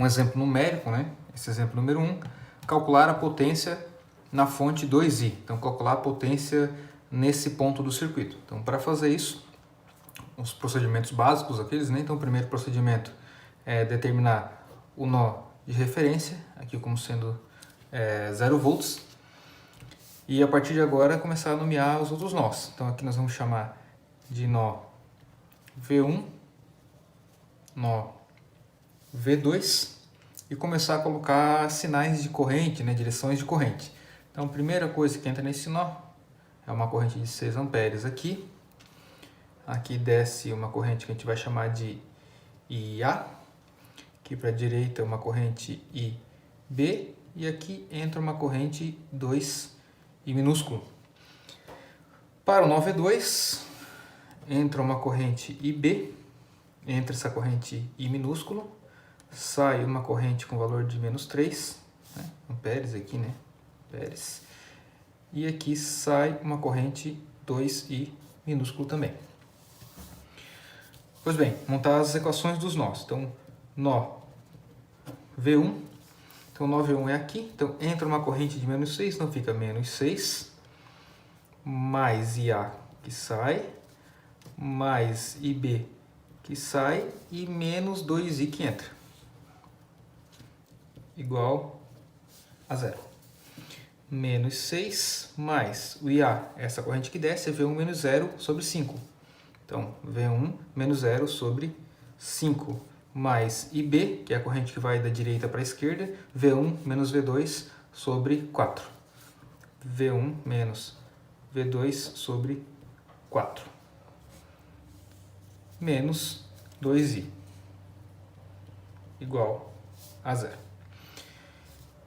um exemplo numérico, né? Esse exemplo número 1, calcular a potência na fonte 2i. Então, calcular a potência nesse ponto do circuito. Então, para fazer isso, os procedimentos básicos aqueles, né? Então, o primeiro procedimento é determinar o nó de referência, aqui como sendo 0 volts. E a partir de agora, começar a nomear os outros nós. Então, aqui nós vamos chamar de nó V1, nó V2 e começar a colocar sinais de corrente, né, direções de corrente. Então, a primeira coisa que entra nesse nó é uma corrente de 6 amperes aqui. Aqui desce uma corrente que a gente vai chamar de IA. Aqui para a direita uma corrente IB. E aqui entra uma corrente 2I minúsculo. Para o nó V2, entra uma corrente IB. Entra essa corrente I minúsculo. Sai uma corrente com valor de menos 3, né? Amperes aqui, né? Amperes. E aqui sai uma corrente 2I minúsculo também. Pois bem, montar as equações dos nós. Então, nó V1. Então, nó V1 é aqui. Então, entra uma corrente de menos 6, então fica menos 6. Mais IA que sai. Mais IB que sai. E menos 2I que entra. Igual a 0. Menos 6 mais o IA, essa corrente que desce, é V1 menos 0 sobre 5. Então, V1 menos 0 sobre 5 mais IB, que é a corrente que vai da direita para a esquerda, V1 menos V2 sobre 4. V1 menos V2 sobre 4. Menos 2I. Igual a 0.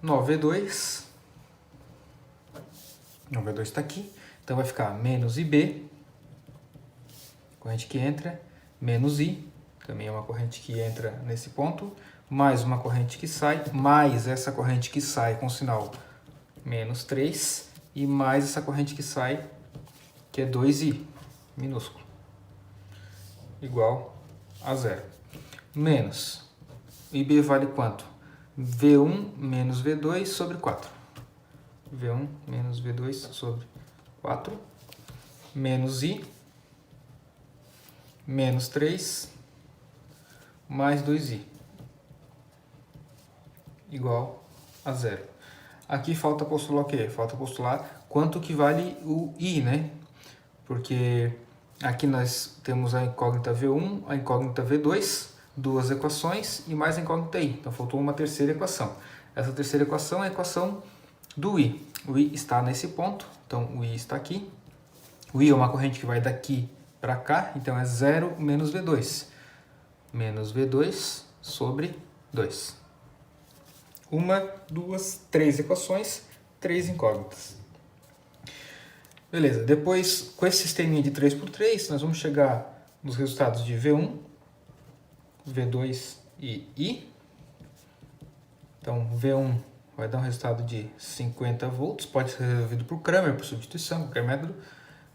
Nó V2. Nó V2 está aqui. Então, vai ficar menos IB, corrente que entra, menos I, também é uma corrente que entra nesse ponto, mais uma corrente que sai, mais essa corrente que sai com sinal menos 3, e mais essa corrente que sai, que é 2I, minúsculo, igual a 0. Menos, IB vale quanto? V1 menos V2 sobre 4. V1 menos V2 sobre 4. Menos I. Menos 3. Mais 2I. Igual a 0. Aqui falta postular o quê? Falta postular quanto que vale o I, né? Porque aqui nós temos a incógnita V1, a incógnita V2, duas equações e mais a incógnita I. Então, faltou uma terceira equação. Essa terceira equação é a equação do I. O I está nesse ponto, então o I está aqui. O I é uma corrente que vai daqui para cá, então é 0 menos V2. Menos V2 sobre 2. Uma, duas, três equações, três incógnitas. Beleza, depois com esse sisteminha de 3×3, nós vamos chegar nos resultados de V1, V2 e I. Então, V1 vai dar um resultado de 50 volts, pode ser resolvido por Cramer, por substituição, qualquer método.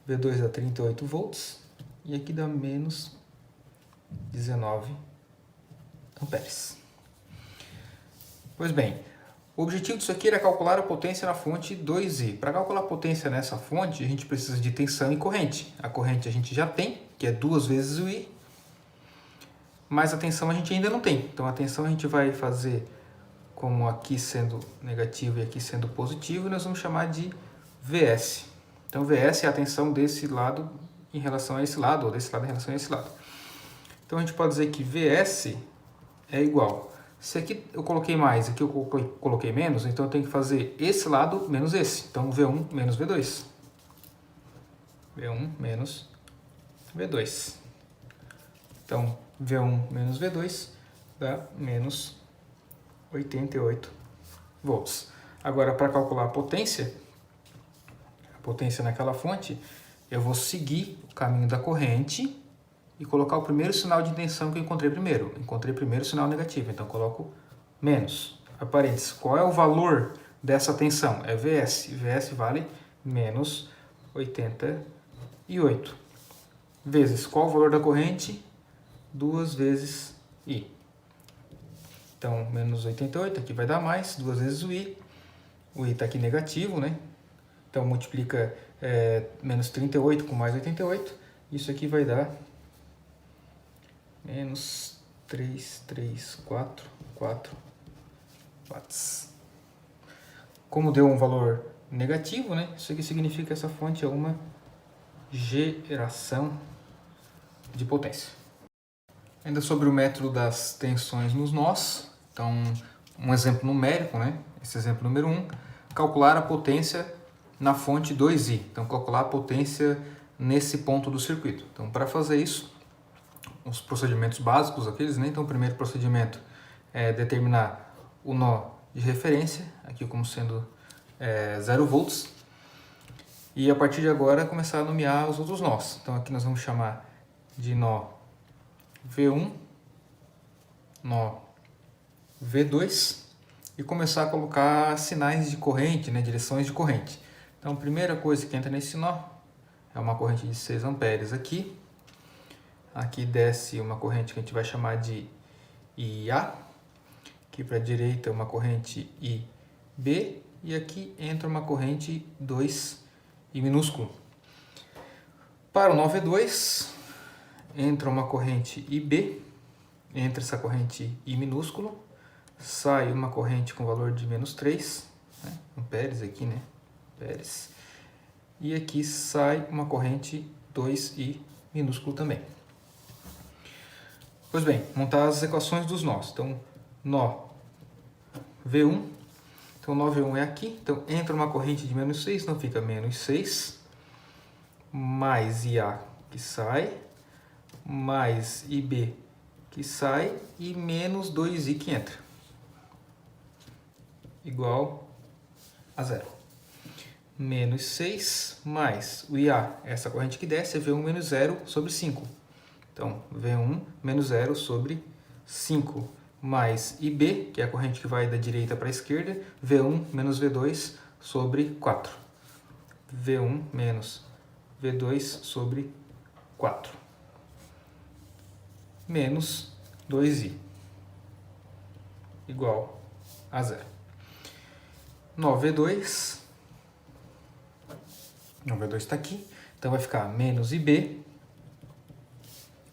V2 dá 38 volts e aqui dá menos 19 amperes. Pois bem, o objetivo disso aqui era calcular a potência na fonte 2i. Para calcular a potência nessa fonte, a gente precisa de tensão e corrente. A corrente a gente já tem, que é 2 vezes o I, mas a tensão a gente ainda não tem. Então, a tensão a gente vai fazer como aqui sendo negativo e aqui sendo positivo, e nós vamos chamar de Vs. Então, Vs é a tensão desse lado em relação a esse lado, ou desse lado em relação a esse lado. Então, a gente pode dizer que Vs é igual. Se aqui eu coloquei mais, aqui eu coloquei menos, então eu tenho que fazer esse lado menos esse. Então, V1 menos V2. V1 menos V2. Então, V1 menos V2 dá menos 88 volts. Agora, para calcular a potência naquela fonte, eu vou seguir o caminho da corrente e colocar o primeiro sinal de tensão que eu encontrei primeiro. Encontrei primeiro o sinal negativo, então coloco menos. A parênteses, qual é o valor dessa tensão? É Vs. Vs vale menos 88. Vezes, qual o valor da corrente? 2 vezes I. Então, menos 88, aqui vai dar mais, 2 vezes o i está aqui negativo, né? Então, multiplica menos 38 com mais 88, isso aqui vai dar menos 334 watts. Como deu um valor negativo, né? Isso aqui significa que essa fonte é uma geração de potência. Ainda sobre o método das tensões nos nós, então um exemplo numérico, né? Esse exemplo número 1, calcular a potência na fonte 2i. Então calcular a potência nesse ponto do circuito. Então para fazer isso, os procedimentos básicos aqueles, né? Então o primeiro procedimento é determinar o nó de referência, aqui como sendo 0 volts, e a partir de agora começar a nomear os outros nós. Então aqui nós vamos chamar de nó V1, nó V2 e começar a colocar sinais de corrente, né, direções de corrente. Então a primeira coisa que entra nesse nó é uma corrente de 6 amperes aqui. Aqui desce uma corrente que a gente vai chamar de IA. Aqui para a direita uma corrente IB e aqui entra uma corrente 2 I minúsculo. Para o nó V2 entra uma corrente IB, entra essa corrente I minúsculo, sai uma corrente com valor de menos 3, né, amperes aqui, né, amperes, e aqui sai uma corrente 2I minúsculo também. Pois bem, montar as equações dos nós. Então, nó V1, então nó V1 é aqui, então entra uma corrente de menos 6, então fica menos 6, mais IA que sai, mais IB que sai e menos 2I que entra, igual a 0. Menos 6 mais o IA, essa corrente que desce, é V1 menos 0 sobre 5. Então, V1 menos 0 sobre 5, mais IB, que é a corrente que vai da direita para a esquerda, V1 menos V2 sobre 4. V1 menos V2 sobre 4. Menos 2i, igual a 0. Nó V2 está aqui, então vai ficar menos IB,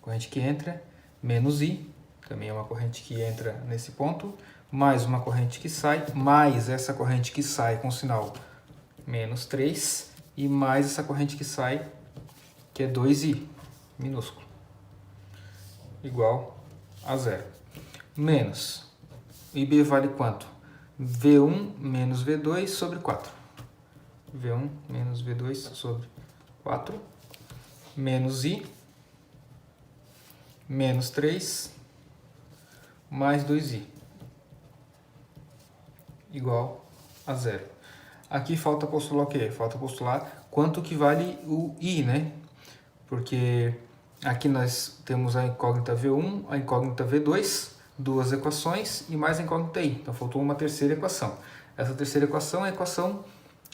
corrente que entra, menos I, também é uma corrente que entra nesse ponto, mais uma corrente que sai, mais essa corrente que sai com sinal menos 3, e mais essa corrente que sai, que é 2I, minúsculo, igual a 0. Menos, IB vale quanto? V1 menos V2 sobre 4. V1 menos V2 sobre 4, menos I, menos 3, mais 2i, igual a 0. Aqui falta postular o quê? Falta postular quanto que vale o i, né? Porque aqui nós temos a incógnita V1, a incógnita V2, duas equações e mais a incógnita i. Então faltou uma terceira equação. Essa terceira equação é a equação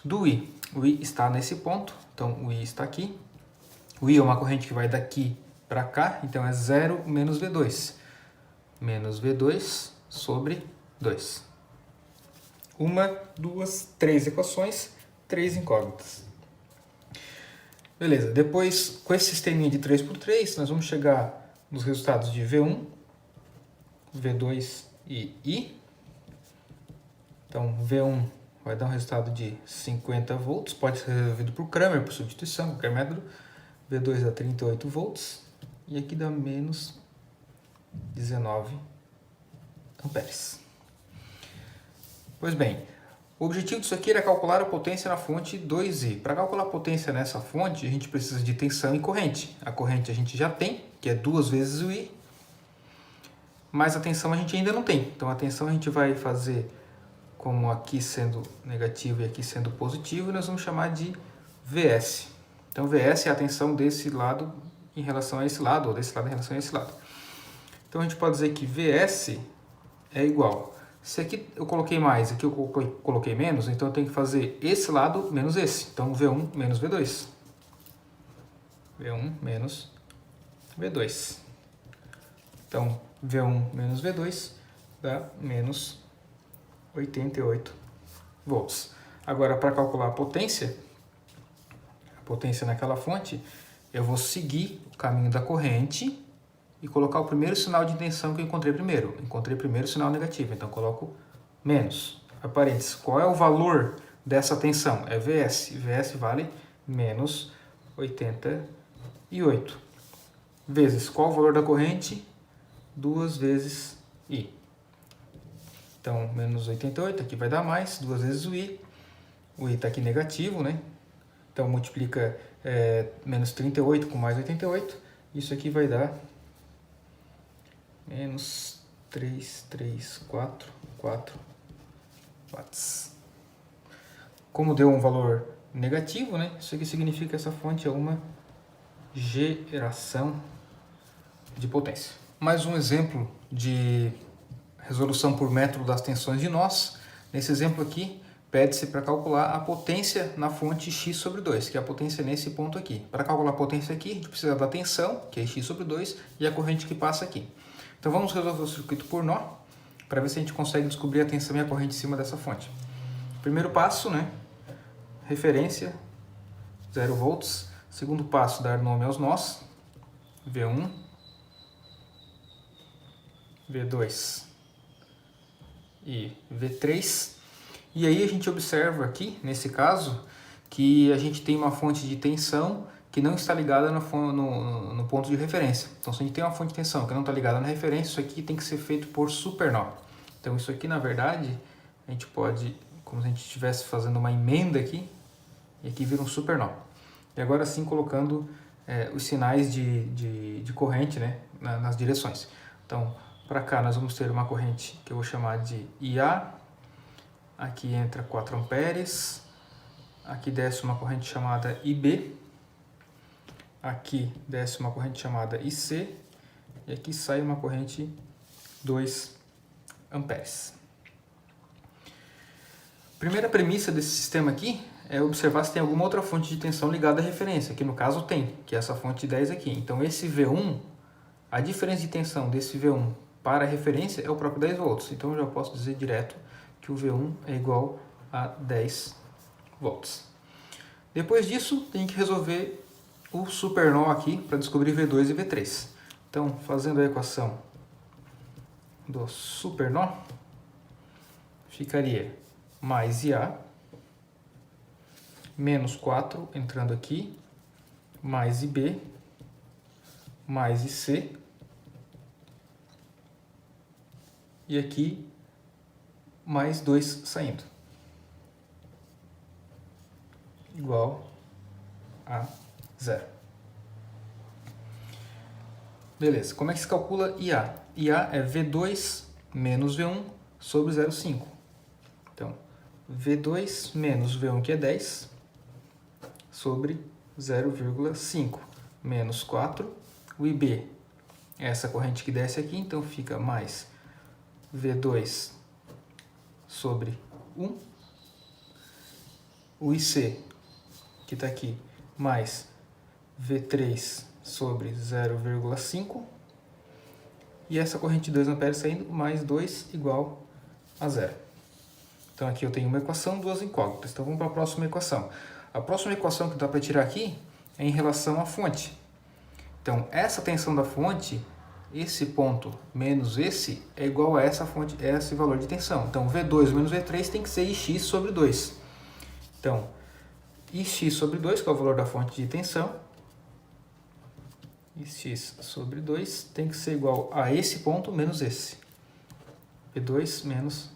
do i. O i está nesse ponto, então o i está aqui. O i é uma corrente que vai daqui para cá, então é 0 menos V2. Menos V2 sobre 2. Uma, duas, três equações, três incógnitas. Beleza, depois com esse sisteminha de 3×3, nós vamos chegar nos resultados de V1, V2 e I. Então, V1 vai dar um resultado de 50 volts, pode ser resolvido por Cramer, por substituição, qualquer método. V2 dá 38 volts e aqui dá menos 19 amperes. Pois bem, o objetivo disso aqui era calcular a potência na fonte 2i. Para calcular a potência nessa fonte, a gente precisa de tensão e corrente. A corrente a gente já tem, que é 2 vezes o i, mas a tensão a gente ainda não tem. Então a tensão a gente vai fazer como aqui sendo negativo e aqui sendo positivo, e nós vamos chamar de Vs. Então Vs é a tensão desse lado em relação a esse lado, ou desse lado em relação a esse lado. Então a gente pode dizer que Vs é igual. Se aqui eu coloquei mais, aqui eu coloquei menos, então eu tenho que fazer esse lado menos esse. Então V1 menos V2. V1 menos V2. Então V1 menos V2 dá menos 88 volts. Agora, para calcular a potência naquela fonte, eu vou seguir o caminho da corrente e colocar o primeiro sinal de tensão que eu encontrei primeiro. Encontrei primeiro o sinal negativo, então coloco menos. A parênteses, qual é o valor dessa tensão? É Vs. Vs vale menos 88. Vezes, qual o valor da corrente? 2 vezes I. Então, menos 88, aqui vai dar mais, 2 vezes o I. O I está aqui negativo, né? Então, multiplica menos 38 com mais 88. Isso aqui vai dar menos 3,344 watts. Como deu um valor negativo, né? Isso aqui significa que essa fonte é uma geração de potência. Mais um exemplo de resolução por método das tensões de nós. Nesse exemplo aqui, pede-se para calcular a potência na fonte x sobre 2, que é a potência nesse ponto aqui. Para calcular a potência aqui, a gente precisa da tensão, que é x sobre 2, e a corrente que passa aqui. Então vamos resolver o circuito por nó, para ver se a gente consegue descobrir a tensão e a corrente em cima dessa fonte. Primeiro passo, né? Referência, 0 volts. Segundo passo, dar nome aos nós. V1, V2 e V3. E aí a gente observa aqui, nesse caso, que a gente tem uma fonte de tensão que não está ligada no ponto de referência. Então, se a gente tem uma fonte de tensão que não está ligada na referência, isso aqui tem que ser feito por supernó. Então, isso aqui, na verdade, a gente pode, como se a gente estivesse fazendo uma emenda aqui, e aqui vira um supernó. E agora sim, colocando os sinais de corrente, né, nas direções. Então, para cá nós vamos ter uma corrente que eu vou chamar de IA. Aqui entra 4 amperes. Aqui desce uma corrente chamada IB. Aqui desce uma corrente chamada IC. E aqui sai uma corrente 2 amperes. Primeira premissa desse sistema aqui é observar se tem alguma outra fonte de tensão ligada à referência, que no caso tem, que é essa fonte 10 aqui. Então esse V1, a diferença de tensão desse V1 para a referência é o próprio 10 volts. Então eu já posso dizer direto que o V1 é igual a 10 volts. Depois disso, tem que resolver o supernó aqui para descobrir V2 e V3. Então, fazendo a equação do supernó, ficaria mais IA, menos 4 entrando aqui, mais IB, mais IC, e aqui mais 2 saindo, igual a 0. Beleza, como é que se calcula IA? IA é V2 menos V1 sobre 0,5. Então, V2 menos V1, que é 10, sobre 0,5, menos 4. O IB é essa corrente que desce aqui, então fica mais V2 sobre 1. O IC, que está aqui, mais V3 sobre 0,5. E essa corrente de 2 amperes saindo, mais 2 igual a 0. Então aqui eu tenho uma equação, duas incógnitas. Então vamos para a próxima equação. A próxima equação que dá para tirar aqui é em relação à fonte. Então essa tensão da fonte, esse ponto menos esse, é igual a essa fonte, a esse valor de tensão. Então V2 menos V3 tem que ser Ix sobre 2. Então, Ix sobre 2, que é o valor da fonte de tensão, Ix sobre 2 tem que ser igual a esse ponto menos esse. V2 menos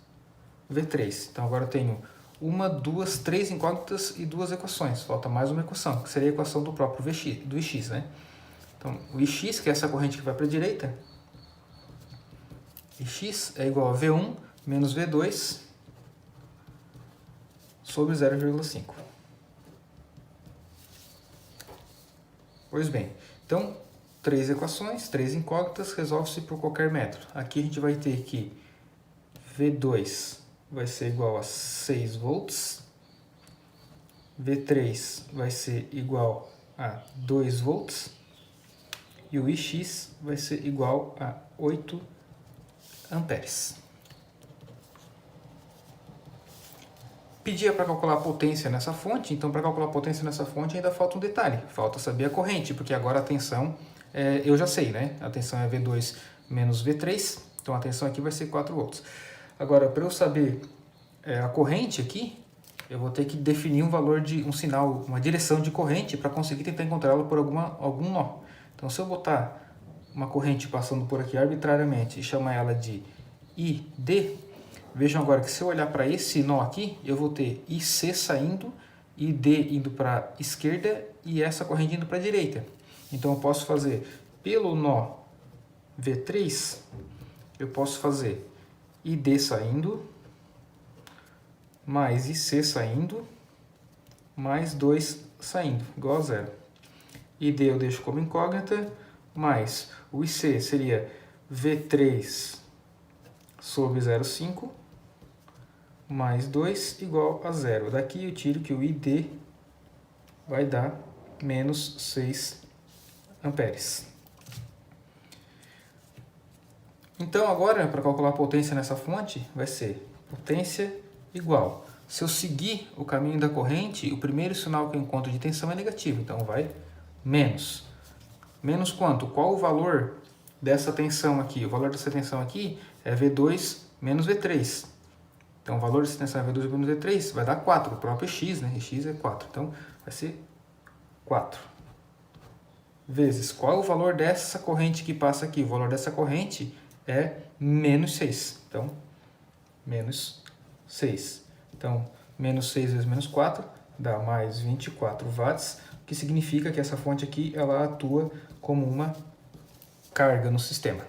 V3. Então agora eu tenho uma, duas, três incógnitas e duas equações. Falta mais uma equação, que seria a equação do próprio Vx, do Ix, né? Então, o Ix, que é essa corrente que vai para a direita, Ix é igual a V1 menos V2 sobre 0,5. Pois bem, então, três equações, três incógnitas, resolve-se por qualquer método. Aqui a gente vai ter que V2 vai ser igual a 6 volts, V3 vai ser igual a 2 volts, e o Ix vai ser igual a 8 amperes. Pedia para calcular a potência nessa fonte, então para calcular a potência nessa fonte ainda falta um detalhe, falta saber a corrente, porque agora a tensão eu já sei, né? A tensão é V2 menos V3, então a tensão aqui vai ser 4 volts. Agora, para eu saber a corrente aqui, eu vou ter que definir um valor de um sinal, uma direção de corrente para conseguir tentar encontrá-la por algum nó. Então, se eu botar uma corrente passando por aqui arbitrariamente e chamar ela de ID, vejam agora que se eu olhar para esse nó aqui, eu vou ter IC saindo, ID indo para a esquerda e essa corrente indo para a direita. Então eu posso fazer pelo nó V3, eu posso fazer ID saindo, mais IC saindo, mais 2 saindo, igual a zero. ID eu deixo como incógnita, mais o IC seria V3 sobre 0,5, mais 2 igual a zero. Daqui eu tiro que o ID vai dar menos 6 amperes. Então agora, para calcular a potência nessa fonte, vai ser potência igual. Se eu seguir o caminho da corrente, o primeiro sinal que eu encontro de tensão é negativo, então vai menos. Menos quanto? Qual o valor dessa tensão aqui? O valor dessa tensão aqui é V2 menos V3. Então o valor dessa tensão é V2 menos V3, vai dar 4, o próprio x, né? X é 4, então vai ser 4. Vezes qual é o valor dessa corrente que passa aqui? O valor dessa corrente é menos 6. Então, menos 6. Então, menos 6 vezes menos 4 dá mais 24 watts, que significa que essa fonte aqui ela atua como uma carga no sistema.